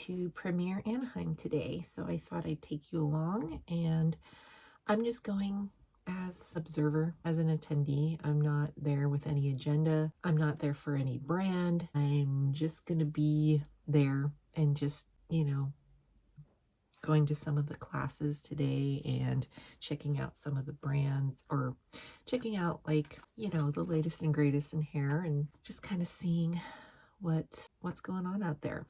to Premiere Anaheim today, so I thought I'd take you along, and I'm just going as observer, as an attendee. I'm not there with any agenda. I'm not there for any brand. I'm just gonna be there and just, going to some of the classes today and checking out some of the brands, or checking out the latest and greatest in hair, and just kind of seeing what's going on out there.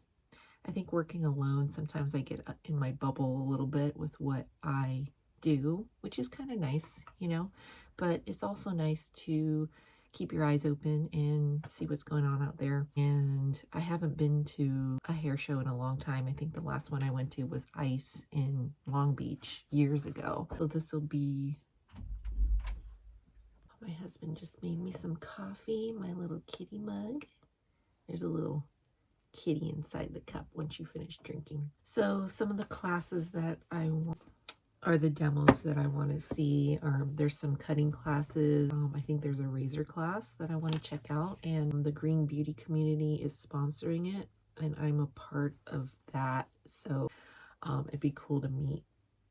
I think working alone, sometimes I get in my bubble a little bit with what I do, which is kind of nice, but it's also nice to keep your eyes open and see what's going on out there. And I haven't been to a hair show in a long time. I think the last one I went to was ICE in Long Beach years ago. So this will be, my husband just made me some coffee, my little kitty mug. There's a little kitty inside the cup once you finish drinking. So some of the classes that I want are the demos that I want to see. There's some cutting classes. I think there's a razor class that I want to check out, and the Green Beauty community is sponsoring it, and I'm a part of that. So it'd be cool to meet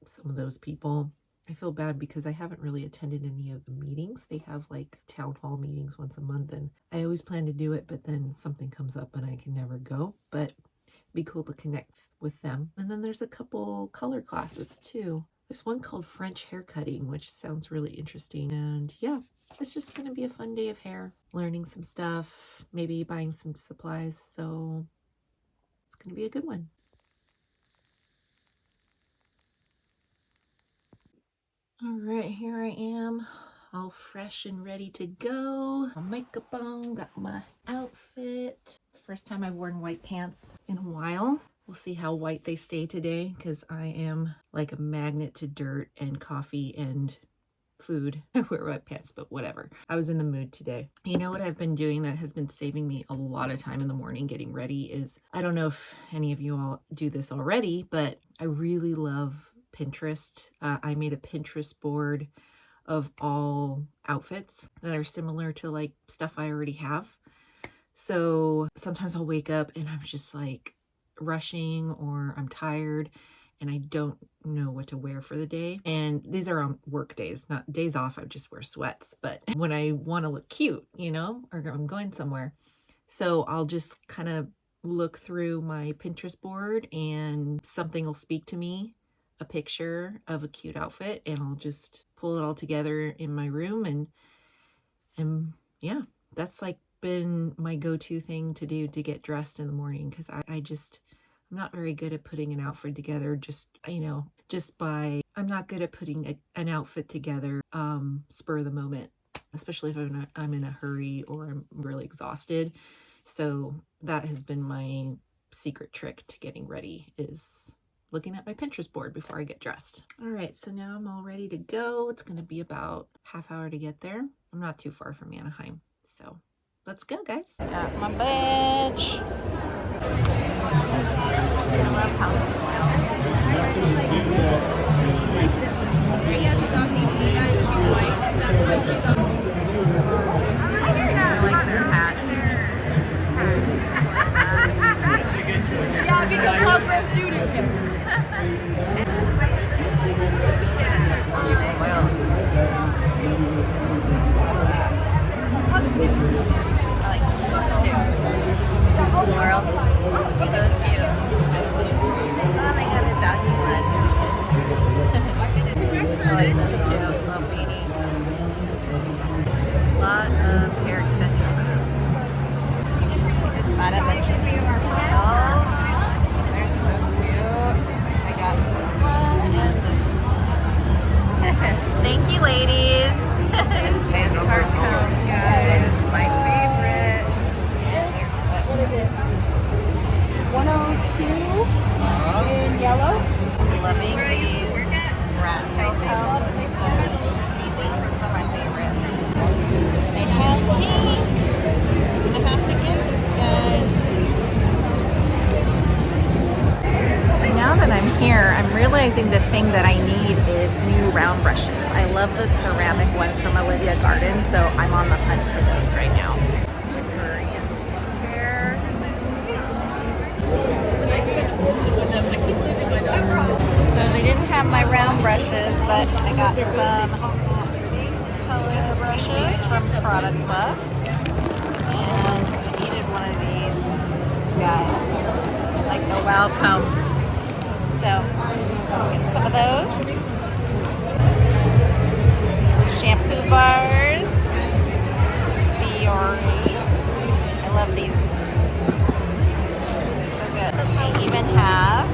some of those people. I feel bad because I haven't really attended any of the meetings. They have like town hall meetings once a month, and I always plan to do it, but then something comes up and I can never go. But it'd be cool to connect with them. And then there's a couple color classes too. There's one called French haircutting, which sounds really interesting. And yeah, it's just going to be a fun day of hair, learning some stuff, maybe buying some supplies. So it's going to be a good one. All right, here I am, all fresh and ready to go. My makeup on, got my outfit. It's the first time I've worn white pants in a while. We'll see how white they stay today, because I am like a magnet to dirt and coffee and food. I wear white pants, but whatever. I was in the mood today. You know what I've been doing that has been saving me a lot of time in the morning getting ready is, I don't know if any of you all do this already, but I really love Pinterest. I made a Pinterest board of all outfits that are similar to like stuff I already have. So sometimes I'll wake up and I'm just like rushing, or I'm tired and I don't know what to wear for the day. And these are on work days, not days off. I just wear sweats. But when I want to look cute, or I'm going somewhere, so I'll just kind of look through my Pinterest board and something will speak to me, a picture of a cute outfit, and I'll just pull it all together in my room. And yeah, that's like been my go-to thing to do to get dressed in the morning, because I'm not very good at putting an outfit together I'm not good at putting an outfit together spur of the moment, especially if I'm in a hurry or I'm really exhausted. So that has been my secret trick to getting ready, is looking at my Pinterest board before I get dressed. All right, so now I'm all ready to go. It's going to be about half hour to get there. I'm not too far from Anaheim, so let's go, guys. Got my badge. I love house I like her hat. Yeah, because Hogwarts do it. I like this one too. Laurel, so cute. Oh, they got a doggy one. I like this too, little beanie. A lot of hair extension booths. Just bought a bunch of these wheels. They're so cute. I got this one and this one. Thank you, ladies. These card cones, guys, my favorite. Oops. 102 in yellow. Loving these rat tail combs with the teasing. Those are my favorite. They have pink. I have to get this guy. So now that I'm here, I'm realizing the thing that I need is new round brushes. I love the ceramic ones from Olivia Garden, so I'm on the hunt for those right now. Korean skincare. got some color brushes from Product Club. And I needed one of these guys, like the Wow Comb. So, get some of those. Shampoo bars. Biore. I love these. So good. I even have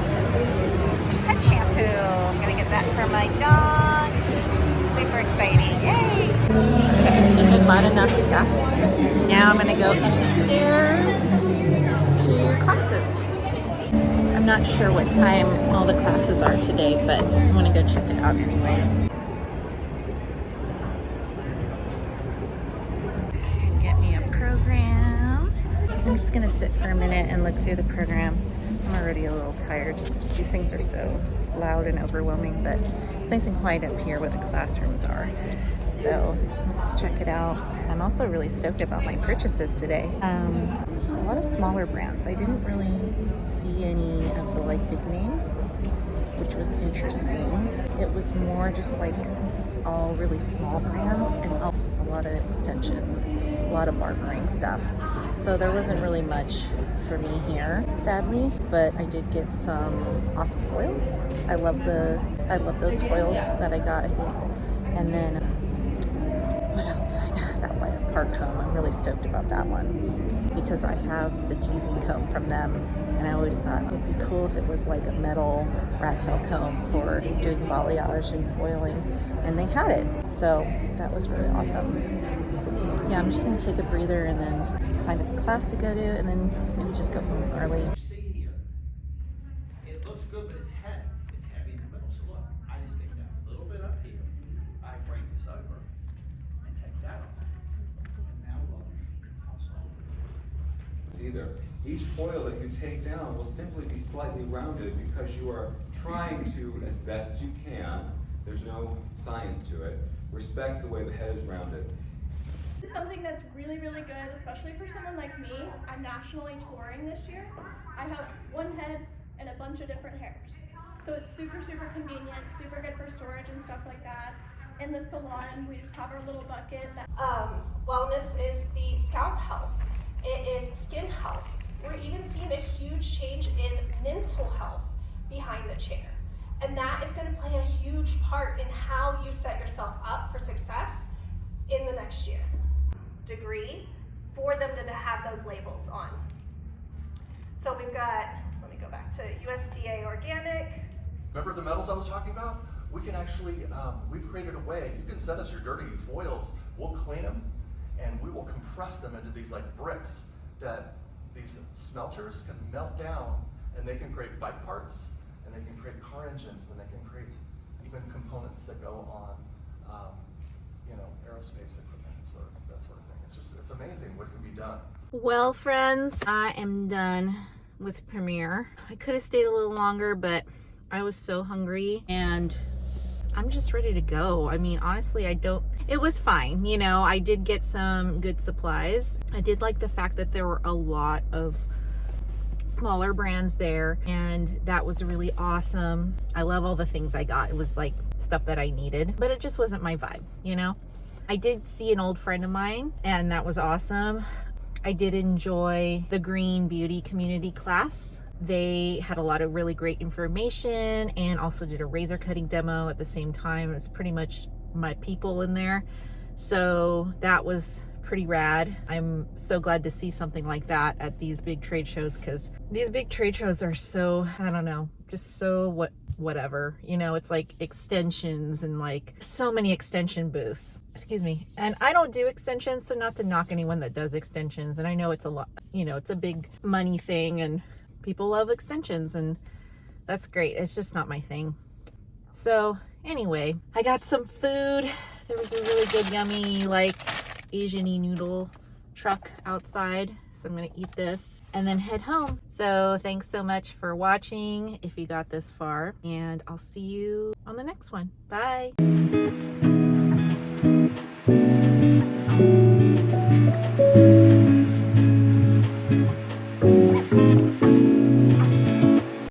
pet shampoo. I'm gonna get that for my dogs. Super exciting. Yay! Okay, I think I bought enough stuff. Now I'm gonna go upstairs to classes. I'm not sure what time all the classes are today, but I'm gonna go check it out anyways. Get me a program. I'm just gonna sit for a minute and look through the program. I'm already a little tired. These things are so loud and overwhelming, but it's nice and quiet up here where the classrooms are. So let's check it out. I'm also really stoked about my purchases today. A lot of smaller brands. I didn't really see any of the like big names, which was interesting. It was more just like all really small brands and also a lot of extensions, a lot of barbering stuff. So there wasn't really much for me here, sadly, but I did get some awesome foils. I love those foils that I got, I think. And then what else? I got that Wise Park comb. I'm really stoked about that one because I have the teasing comb from them, and I always thought it would be cool if it was like a metal rat tail comb for doing balayage and foiling, and they had it. So that was really awesome. Yeah, I'm just gonna take a breather and then find a class to go to, and then maybe just go home early. See here, it looks good, but it's heavy in the middle. So look, I just take that a little bit up here. I break this over and take that off. And now look, how soft. Either. Each foil that you take down will simply be slightly rounded because you are trying to, as best you can, there's no science to it, respect the way the head is rounded. Something that's really, really good, especially for someone like me. I'm nationally touring this year. I have one head and a bunch of different hairs. So it's super, super convenient, super good for storage and stuff like that. In the salon, we just have our little bucket. Wellness is the scalp health. It is skin health. We're even seeing a huge change in mental health behind the chair. And that is going to play a huge part in how you set yourself up for success in the next year. Degree for them to have those labels on. So we've got, let me go back to USDA organic. Remember the metals I was talking about? We can actually, we've created a way, you can send us your dirty foils, we'll clean them, and we will compress them into these like bricks that these smelters can melt down, and they can create bike parts, and they can create car engines, and they can create even components that go on, aerospace equipment, that sort of thing. It's amazing what can be done. Well, friends, I am done with Premiere. I could have stayed a little longer, but I was so hungry and I'm just ready to go. I mean, honestly, it was fine. I did get some good supplies. I did like the fact that there were a lot of smaller brands there, and that was really awesome. I love all the things I got. It was like stuff that I needed, but it just wasn't my vibe, I did see an old friend of mine, and that was awesome. I did enjoy the Green Beauty Community class. They had a lot of really great information and also did a razor cutting demo at the same time. It was pretty much my people in there. So that was pretty rad. I'm so glad to see something like that at these big trade shows, because these big trade shows are so, I don't know, just so whatever, it's like extensions and like so many extension booths, excuse me. And I don't do extensions, so not to knock anyone that does extensions. And I know it's a lot, it's a big money thing and people love extensions, and that's great. It's just not my thing. So anyway, I got some food. There was a really good, yummy, like Asian-y noodle truck outside. So I'm gonna eat this and then head home. So thanks so much for watching if you got this far, and I'll see you on the next one. Bye.